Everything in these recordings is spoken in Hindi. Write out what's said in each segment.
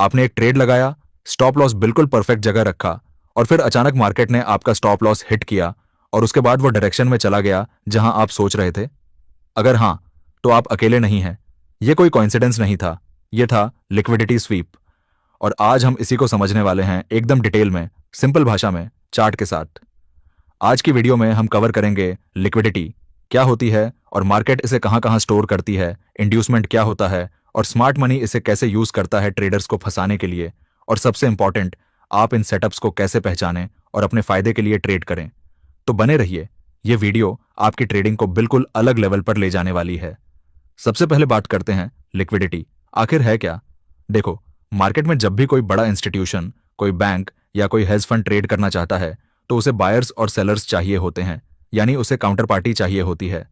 आपने एक ट्रेड लगाया, स्टॉप लॉस बिल्कुल परफेक्ट जगह रखा और फिर अचानक मार्केट ने आपका स्टॉप लॉस हिट किया और उसके बाद वो डायरेक्शन में चला गया जहां आप सोच रहे थे। अगर हां, तो आप अकेले नहीं हैं। ये कोई कोइंसिडेंस नहीं था, ये था लिक्विडिटी स्वीप। और आज हम इसी को समझने वाले हैं एकदम डिटेल में, सिंपल भाषा में, चार्ट के साथ। आज की वीडियो में हम कवर करेंगे लिक्विडिटी क्या होती है और मार्केट इसे कहां कहां स्टोर करती है, इंड्यूसमेंट क्या होता है और स्मार्ट मनी इसे कैसे यूज करता है ट्रेडर्स को फंसाने के लिए, और सबसे इंपॉर्टेंट, आप इन सेटअप्स को कैसे पहचानें और अपने फायदे के लिए ट्रेड करें। तो बने रहिए, ये वीडियो आपकी ट्रेडिंग को बिल्कुल अलग लेवल पर ले जाने वाली है। सबसे पहले बात करते हैं लिक्विडिटी आखिर है क्या। देखो, मार्केट में जब भी कोई बड़ा इंस्टीट्यूशन, कोई बैंक या कोई हेज फंड ट्रेड करना चाहता है तो उसे बायर्स और सेलर्स चाहिए होते हैं, यानी उसे काउंटर पार्टी चाहिए होती है।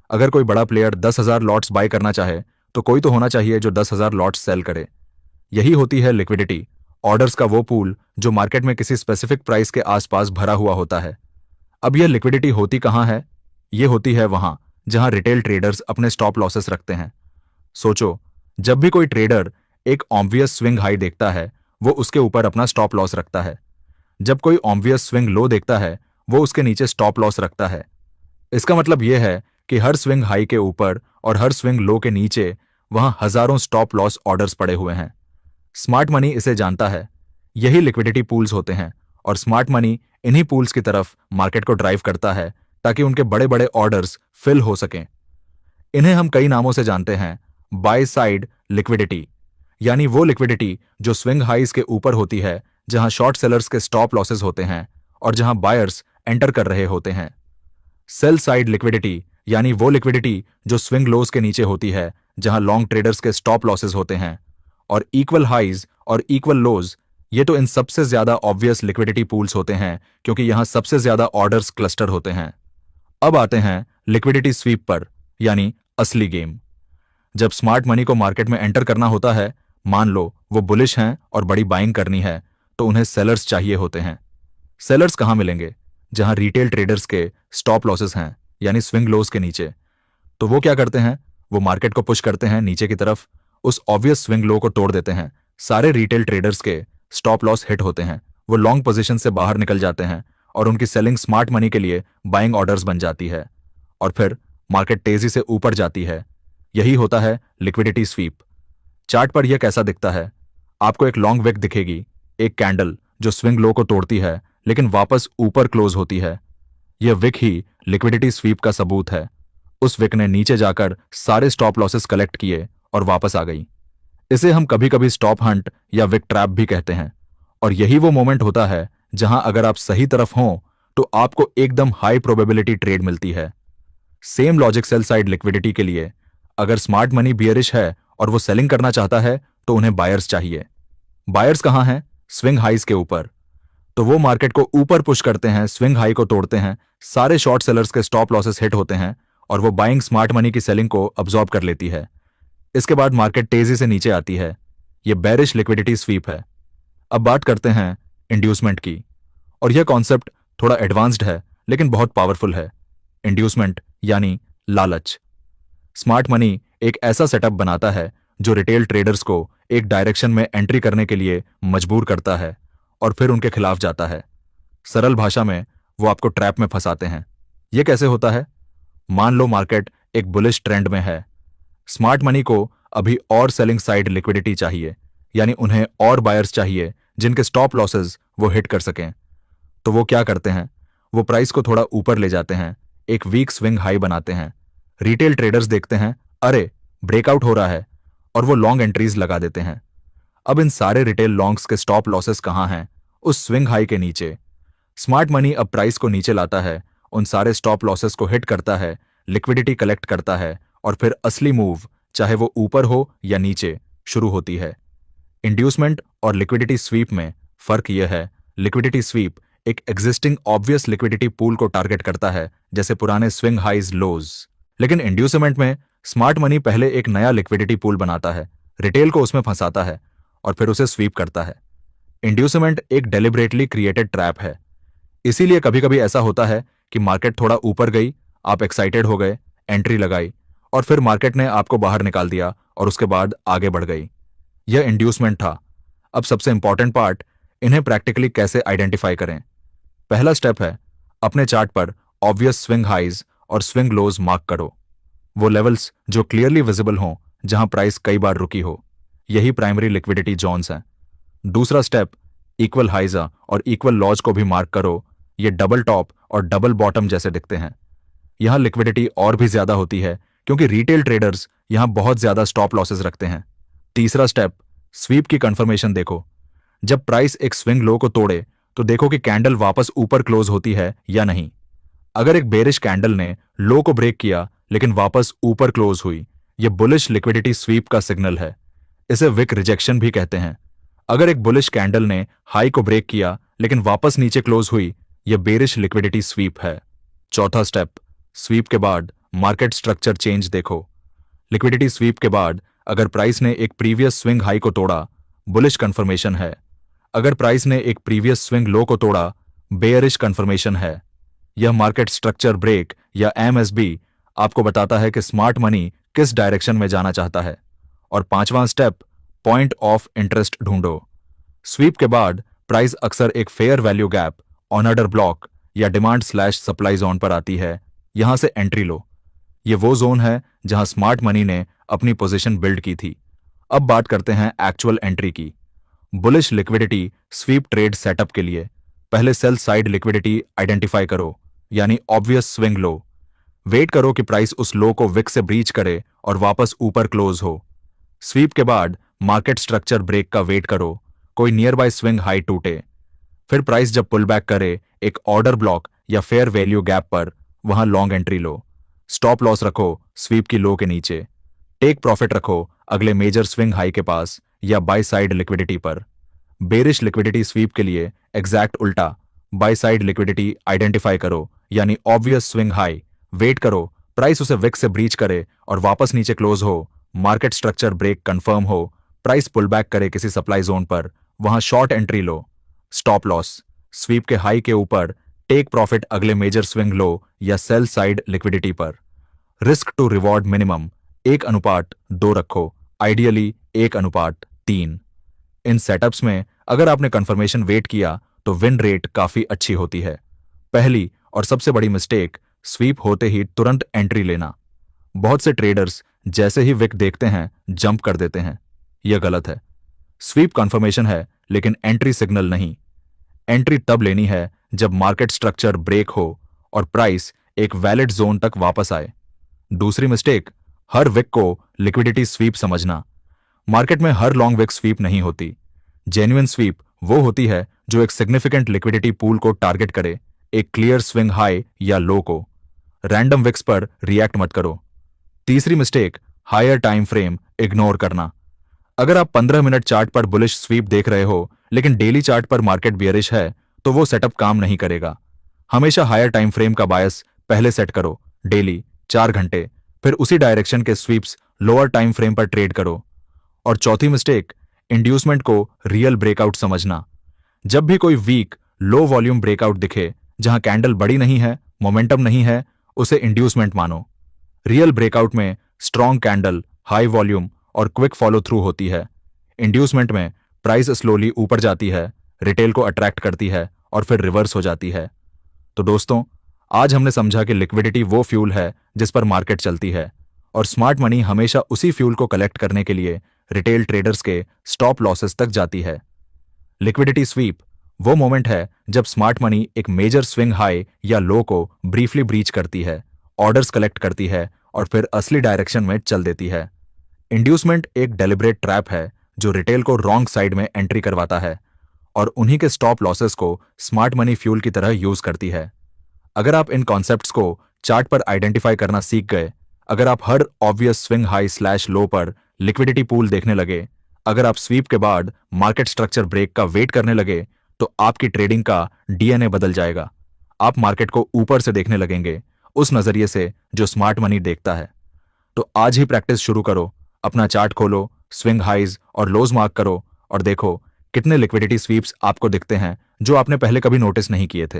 अगर कोई बड़ा प्लेयर 10,000 लॉट्स बाय करना चाहे तो कोई तो होना चाहिए जो 10,000 लॉट्स सेल करे। यही होती है लिक्विडिटी, ऑर्डर्स का वो पूल जो मार्केट में किसी स्पेसिफिक प्राइस के आसपास भरा हुआ होता है। अब यह लिक्विडिटी होती कहां है? ये होती है वहां जहां रिटेल ट्रेडर्स अपने स्टॉप लॉसेस रखते हैं। सोचो, जब भी कोई ट्रेडर एक ऑब्वियस स्विंग हाई देखता है, वो उसके ऊपर अपना स्टॉप लॉस रखता है। जब कोई ऑब्वियस स्विंग लो देखता है, वो उसके नीचे स्टॉप लॉस रखता है। इसका मतलब यह है कि हर स्विंग हाई के ऊपर और हर स्विंग लो के नीचे वहां हजारों स्टॉप लॉस ऑर्डर्स पड़े हुए हैं। स्मार्ट मनी इसे जानता है। यही लिक्विडिटी पूल्स होते हैं और स्मार्ट मनी इन्हीं पूल्स की तरफ मार्केट को ड्राइव करता है ताकि उनके बड़े बड़े ऑर्डर्स फिल हो सकें। इन्हें हम कई नामों से जानते हैं। बाय साइड लिक्विडिटी, यानी वो लिक्विडिटी जो स्विंग हाइज के ऊपर होती है, जहां शॉर्ट सेलर्स के स्टॉप लॉसेस होते हैं और जहां बायर्स एंटर कर रहे होते हैं। सेल साइड लिक्विडिटी, यानी वो लिक्विडिटी जो स्विंग लोज के नीचे होती है, जहां लॉन्ग ट्रेडर्स के स्टॉप लॉसेस होते हैं। और इक्वल हाइज और इक्वल लोज, ये तो इन सबसे ज्यादा ऑब्वियस लिक्विडिटी पूल्स होते हैं क्योंकि यहां सबसे ज्यादा ऑर्डर्स क्लस्टर होते हैं। अब आते हैं लिक्विडिटी स्वीप पर, यानी असली गेम। जब स्मार्ट मनी को मार्केट में एंटर करना होता है, मान लो वो बुलिश हैं और बड़ी बाइंग करनी है, तो उन्हें सेलर्स चाहिए होते हैं। सेलर्स कहां मिलेंगे? जहां रिटेल ट्रेडर्स के स्टॉप लॉसेस हैं, यानी स्विंग लोज के नीचे। तो वो क्या करते हैं? वो मार्केट को पुश करते हैं नीचे की तरफ, उस ऑब्वियस स्विंग लो को तोड़ देते हैं। सारे रिटेल ट्रेडर्स के स्टॉप लॉस हिट होते हैं, वो लॉन्ग पोजीशन से बाहर निकल जाते हैं और उनकी सेलिंग स्मार्ट मनी के लिए बाइंग ऑर्डर्स बन जाती है और फिर मार्केट तेजी से ऊपर जाती है। यही होता है लिक्विडिटी स्वीप। चार्ट पर यह कैसा दिखता है? आपको एक लॉन्ग विक दिखेगी, एक कैंडल जो स्विंग लो को तोड़ती है लेकिन वापस ऊपर क्लोज होती है। यह विक ही लिक्विडिटी स्वीप का सबूत है। उस विक ने नीचे जाकर सारे स्टॉप लॉसेस कलेक्ट किए और वापस आ गई। इसे हम कभी कभी स्टॉप हंट या विक ट्रैप भी कहते हैं। और यही वो मोमेंट होता है जहां अगर आप सही तरफ हों तो आपको एकदम हाई प्रोबेबिलिटी ट्रेड मिलती है। Same logic sell side liquidity के लिए। अगर स्मार्ट मनी बियरिश है और वो सेलिंग करना चाहता है तो उन्हें बायर्स चाहिए। बायर्स कहां हैं? स्विंग हाइज के ऊपर। तो वो मार्केट को ऊपर पुश करते हैं, स्विंग हाई को तोड़ते हैं, सारे शॉर्ट सेलर्स के स्टॉप लॉसेस हिट होते हैं और वो बाइंग स्मार्ट मनी की सेलिंग को अब्सॉर्ब कर लेती है। इसके बाद मार्केट तेजी से नीचे आती है। ये बेरिश लिक्विडिटी स्वीप है। अब बात करते हैं इंड्यूसमेंट की, और यह कॉन्सेप्ट थोड़ा एडवांस्ड है लेकिन बहुत पावरफुल है। इंड्यूसमेंट यानी लालच। स्मार्ट मनी एक ऐसा सेटअप बनाता है जो रिटेल ट्रेडर्स को एक डायरेक्शन में एंट्री करने के लिए मजबूर करता है और फिर उनके खिलाफ जाता है। सरल भाषा में वो आपको ट्रैप में फंसाते हैं। यह कैसे होता है? मान लो मार्केट एक बुलिश ट्रेंड में है। स्मार्ट मनी को अभी और सेलिंग साइड लिक्विडिटी चाहिए, यानी उन्हें और बायर्स चाहिए जिनके स्टॉप लॉसेस वो हिट कर सकें। तो वो क्या करते हैं? वो प्राइस को थोड़ा ऊपर ले जाते हैं, एक वीक स्विंग हाई बनाते हैं। रिटेल ट्रेडर्स देखते हैं, अरे ब्रेकआउट हो रहा है, और वो लॉन्ग एंट्रीज लगा देते हैं। अब इन सारे रिटेल लॉन्ग्स के स्टॉप लॉसेस कहां हैं? उस स्विंग हाई के नीचे। स्मार्ट मनी अब प्राइस को नीचे लाता है, उन सारे स्टॉप लॉसेस को हिट करता है, लिक्विडिटी कलेक्ट करता है और फिर असली मूव, चाहे वो ऊपर हो या नीचे, शुरू होती है। इंड्यूसमेंट और लिक्विडिटी स्वीप में फर्क यह है, लिक्विडिटी स्वीप एक एग्जिस्टिंग ऑब्वियस लिक्विडिटी पूल को टारगेट करता है, जैसे पुराने स्विंग हाइज लोज। लेकिन इंड्यूसमेंट में स्मार्ट मनी पहले एक नया लिक्विडिटी पूल बनाता है, रिटेल को उसमें फंसाता है और फिर उसे स्वीप करता है। इंड्यूसमेंट एक डेलिबरेटली क्रिएटेड ट्रैप है। इसीलिए कभी कभी ऐसा होता है कि मार्केट थोड़ा ऊपर गई, आप एक्साइटेड हो गए, एंट्री लगाई और फिर मार्केट ने आपको बाहर निकाल दिया और उसके बाद आगे बढ़ गई। यह इंड्यूसमेंट था। अब सबसे इंपॉर्टेंट पार्ट, इन्हें प्रैक्टिकली कैसे आइडेंटिफाई करें। पहला स्टेप है, अपने चार्ट पर ऑब्वियस स्विंग हाइज और स्विंग लोज मार्क करो। वो लेवल्स जो क्लियरली विजिबल हों, जहां प्राइस कई बार रुकी हो, यही प्राइमरी लिक्विडिटी जोन्स हैं। दूसरा स्टेप, इक्वल हाइजा और इक्वल लॉज को भी मार्क करो। ये डबल टॉप और डबल बॉटम जैसे दिखते हैं। यहां लिक्विडिटी और भी ज्यादा होती है क्योंकि रिटेल ट्रेडर्स यहां बहुत ज्यादा स्टॉप लॉसेस रखते हैं। तीसरा स्टेप, स्वीप की कंफर्मेशन देखो। जब प्राइस एक स्विंग लो को तोड़े तो देखो कि कैंडल वापस ऊपर क्लोज होती है या नहीं। अगर एक बेरिश कैंडल ने लो को ब्रेक किया लेकिन वापस ऊपर क्लोज हुई, यह बुलिश लिक्विडिटी स्वीप का सिग्नल है। इसे विक रिजेक्शन भी कहते हैं। अगर एक बुलिश कैंडल ने हाई को ब्रेक किया लेकिन वापस नीचे क्लोज हुई, यह बेरिश लिक्विडिटी स्वीप है। चौथा स्टेप, स्वीप के बाद मार्केट स्ट्रक्चर चेंज देखो। लिक्विडिटी स्वीप के बाद अगर प्राइस ने एक प्रीवियस स्विंग हाई को तोड़ा, बुलिश कंफर्मेशन है। अगर प्राइस ने एक प्रीवियस स्विंग लो को तोड़ा, बेयरिश कंफर्मेशन है। यह मार्केट स्ट्रक्चर ब्रेक या एमएसबी आपको बताता है कि स्मार्ट मनी किस डायरेक्शन में जाना चाहता है। और पांचवां स्टेप, पॉइंट ऑफ इंटरेस्ट ढूंढो। स्वीप के बाद प्राइस अक्सर एक fair value gap, on order block या डिमांड स्लैश सप्लाई जोन पर आती है। यहां से एंट्री लो। ये वो जोन है जहां स्मार्ट मनी ने अपनी पोजीशन बिल्ड की थी। अब बात करते हैं एक्चुअल एंट्री की। Bullish liquidity SVEEP trade setup के लिए पहले सेल साइड लिक्विडिटी आइडेंटिफाई करो, यानी ऑब्वियस स्विंग लो। वेट करो कि प्राइस उस लो को विक से ब्रीच करे और वापस ऊपर क्लोज हो। स्वीप के बाद मार्केट स्ट्रक्चर ब्रेक का वेट करो, कोई नियर बाय स्विंग हाई टूटे। फिर प्राइस जब पुल बैक करे एक ऑर्डर ब्लॉक या फेयर वैल्यू गैप पर, वहां लॉन्ग एंट्री लो। स्टॉप लॉस रखो स्वीप की लो के नीचे। टेक प्रॉफिट रखो अगले मेजर स्विंग हाई के पास या बाय साइड लिक्विडिटी पर। बेरिश लिक्विडिटी स्वीप के लिए एग्जैक्ट उल्टा, बाय साइड लिक्विडिटी आइडेंटिफाई करो, यानी ऑब्वियस स्विंग हाई। वेट करो प्राइस उसे विक से ब्रीच करे और वापस नीचे क्लोज हो। मार्केट स्ट्रक्चर ब्रेक कंफर्म हो, प्राइस पुल बैक करे किसी सप्लाई जोन पर, वहां शॉर्ट एंट्री लो। स्टॉप लॉस स्वीप के हाई के ऊपर, टेक प्रॉफिट अगले मेजर स्विंग लो या सेल साइड लिक्विडिटी पर। रिस्क टू रिवॉर्ड मिनिमम 1:2 रखो, आइडियली 1:3। इन सेटअप्स में अगर आपने कंफर्मेशन वेट किया तो विन रेट काफी अच्छी होती है। पहली और सबसे बड़ी मिस्टेक, स्वीप होते ही तुरंत एंट्री लेना। बहुत से ट्रेडर्स जैसे ही विक देखते हैं जंप कर देते हैं। यह गलत है। स्वीप कंफर्मेशन है लेकिन एंट्री सिग्नल नहीं। एंट्री तब लेनी है जब मार्केट स्ट्रक्चर ब्रेक हो और प्राइस एक वैलिड जोन तक वापस आए। दूसरी मिस्टेक, हर विक को लिक्विडिटी स्वीप समझना। मार्केट में हर लॉन्ग विक स्वीप नहीं होती। जेन्युइन स्वीप वो होती है जो एक सिग्निफिकेंट लिक्विडिटी पूल को टारगेट करे, एक क्लियर स्विंग हाई या लो को। रैंडम विक्स पर रिएक्ट मत करो। तीसरी mistake, higher time frame ignore करना। अगर आप 15 मिनट चार्ट पर बुलिश स्वीप देख रहे हो लेकिन डेली चार्ट पर मार्केट बियरिश है, तो वो सेटअप काम नहीं करेगा। हमेशा हायर टाइम फ्रेम का बायस पहले सेट करो, डेली 4 घंटे, फिर उसी डायरेक्शन के स्वीप्स लोअर टाइम फ्रेम पर ट्रेड करो। और चौथी मिस्टेक, इंड्यूसमेंट को रियल ब्रेकआउट समझना। जब भी कोई वीक लो वॉल्यूम ब्रेकआउट दिखे जहां कैंडल बड़ी नहीं है, मोमेंटम नहीं है, उसे इंड्यूसमेंट मानो। रियल ब्रेकआउट में स्ट्रॉन्ग कैंडल, हाई वॉल्यूम और क्विक फॉलो थ्रू होती है। इंड्यूसमेंट में प्राइस स्लोली ऊपर जाती है, रिटेल को अट्रैक्ट करती है और फिर रिवर्स हो जाती है। तो दोस्तों, आज हमने समझा कि लिक्विडिटी वो फ्यूल है जिस पर मार्केट चलती है और स्मार्ट मनी हमेशा उसी फ्यूल को कलेक्ट करने के लिए रिटेल ट्रेडर्स के स्टॉप लॉसेस तक जाती है। लिक्विडिटी स्वीप वो मोमेंट है जब स्मार्ट मनी एक मेजर स्विंग हाई या लो को ब्रीफली ब्रीच करती है, ऑर्डर्स कलेक्ट करती है और फिर असली डायरेक्शन में चल देती है। इंड्यूसमेंट एक डेलिब्रेट ट्रैप है जो रिटेल को रॉन्ग साइड में एंट्री करवाता है और उन्हीं के स्टॉप लॉसेस को स्मार्ट मनी फ्यूल की तरह यूज करती है। अगर आप इन कॉन्सेप्ट्स को चार्ट पर आइडेंटिफाई करना सीख गए, अगर आप हर ऑब्वियस स्विंग हाई स्लैश लो पर लिक्विडिटी पूल देखने लगे, अगर आप स्वीप के बाद मार्केट स्ट्रक्चर ब्रेक का वेट करने लगे, तो आपकी ट्रेडिंग का डीएनए बदल जाएगा। आप मार्केट को ऊपर से देखने लगेंगे, उस नजरिए से जो स्मार्ट मनी देखता है। तो आज ही प्रैक्टिस शुरू करो, अपना चार्ट खोलो, स्विंग हाइज और लोज मार्क करो और देखो कितने लिक्विडिटी स्वीप्स आपको दिखते हैं जो आपने पहले कभी नोटिस नहीं किए थे।